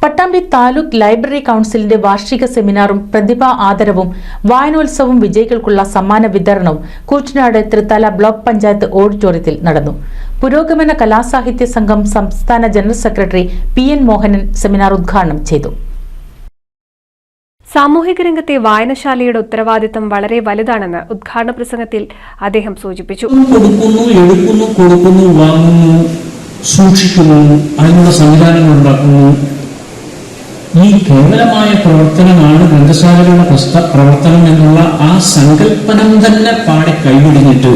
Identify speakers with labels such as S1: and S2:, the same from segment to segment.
S1: Pattambi taluk library കൌൺസിലിന്റെ വാർഷിക സെമിനാറും പ്രതിഭാ ആദരവും വായനോത്സവം വിജയികൾക്കുള്ള സമ്മാന വിതരണവും കൂറ്റനാട് തൃത്താല ബ്ലോക്ക് പഞ്ചായത്ത് ഓഡിറ്റോറിയത്തിൽ നടന്നു. പുരോഗമന കലാസാഹിത്യ സംഘം സംസ്ഥാന general secretary PN Mohanan seminar ഉദ്ഘാടനം ചെയ്തു.
S2: സാമൂഹിക രംഗത്തെ വായനശാലയുടെ ഉത്തരവാദിത്തം വളരെ വലുതാണെന്ന് ഉദ്ഘാടന പ്രസംഗത്തിൽ അദ്ദേഹം സൂചിപ്പിച്ചു.
S3: സൂക്ഷിക്കുന്നു, അതിനുള്ള സംവിധാനങ്ങൾ ഉണ്ടാക്കുന്നു. ഈ കേവലമായ പ്രവർത്തനമാണ് ഗ്രന്ഥശാലകളുടെ പ്രവർത്തനം എന്നുള്ള ആ സങ്കല്പനം തന്നെ പാടെ കൈവിടിഞ്ഞിട്ട്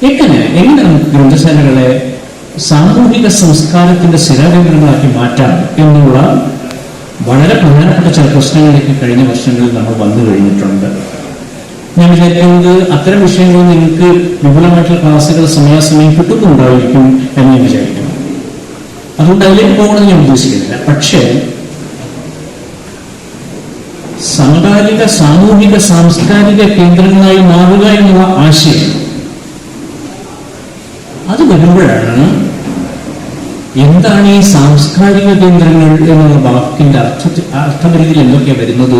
S3: എങ്ങനെ നമുക്ക് ഗ്രന്ഥശാലകളെ സാമൂഹിക സംസ്കാരത്തിന്റെ സ്ഥിരകേന്ദ്രങ്ങളാക്കി മാറ്റാം എന്നുള്ള വളരെ പ്രധാനപ്പെട്ട ചില പ്രശ്നങ്ങളിലേക്ക് കഴിഞ്ഞ വർഷങ്ങളിൽ നമ്മൾ വന്നു കഴിഞ്ഞിട്ടുണ്ട്. ഞാൻ വിചാരിക്കുന്നത് അത്തരം വിഷയങ്ങൾ നിങ്ങൾക്ക് വിപുലമായിട്ടുള്ള ക്ലാസ്സുകൾ സമയാസമയം കിട്ടുന്നുണ്ടായിരിക്കും എന്ന് ഞാൻ വിചാരിക്കുന്നു. അതുകൊണ്ട് അതിലേക്ക് പോകണമെന്ന് ഞാൻ ഉദ്ദേശിക്കുന്നില്ല. പക്ഷേ സമകാലിക സാമൂഹിക സാംസ്കാരിക കേന്ദ്രങ്ങളായി മാറുക എന്നുള്ള ആശയം അത് വരുമ്പോഴാണ് എന്താണ് ഈ സാംസ്കാരിക കേന്ദ്രങ്ങൾ എന്നുള്ള വാക്കിന്റെ അർത്ഥപരിധിയിൽ എന്തൊക്കെയാണ് വരുന്നത്.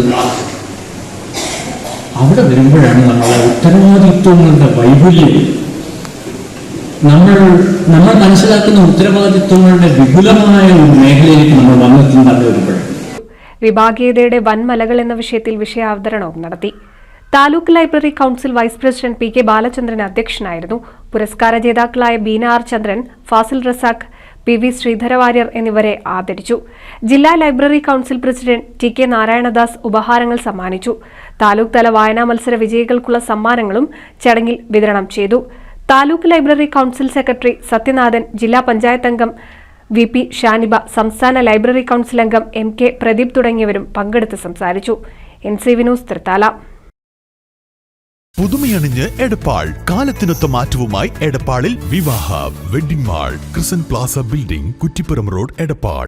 S3: അവിടെ വരുമ്പോഴാണ് നമ്മളെ ഉത്തരവാദിത്വങ്ങളുടെ വൈപുല്യം, നമ്മൾ മനസ്സിലാക്കുന്ന ഉത്തരവാദിത്വങ്ങളുടെ വിപുലമായ ഒരു മേഖലയിലേക്ക് നമ്മൾ വന്നെത്തുന്നത് വരുമ്പോഴാണ്.
S2: വിഭാഗീയതയുടെ വൻമലകൾ എന്ന വിഷയത്തിൽ വിഷയാവതരണവും നടത്തി. Taluk library council vice president PK Balachandran അധ്യക്ഷനായിരുന്നു. പുരസ്കാര ജേതാക്കളായ ബീന R ചന്ദ്രൻ, ഫാസിൽ റസാഖ്, PV ശ്രീധരവാര്യർ എന്നിവരെ ആദരിച്ചു. ജില്ലാ library council president TK Narayanadas ഉപഹാരങ്ങൾ സമ്മാനിച്ചു. താലൂക്ക് തല വായനാ മത്സര വിജയികൾക്കുള്ള സമ്മാനങ്ങളും ചടങ്ങിൽ വിതരണം ചെയ്തു. Taluk library council secretary Sathyanathan, ജില്ലാ പഞ്ചായത്ത് അംഗം VP ഷാനിബ, സംസ്ഥാന ലൈബ്രറി കൌൺസിൽ അംഗം MK പ്രദീപ് തുടങ്ങിയവരും പങ്കെടുത്ത് സംസാരിച്ചു. NCV news Thrithala.
S4: പുതുമയണിഞ്ഞ് എടപ്പാൾ, കാലത്തിനൊത്ത മാറ്റവുമായി എടപ്പാളിൽ വിവാഹ വെഡിംഗ് മാൾ, ക്രിസൻ plaza building, Kuttippuram road, Edappal.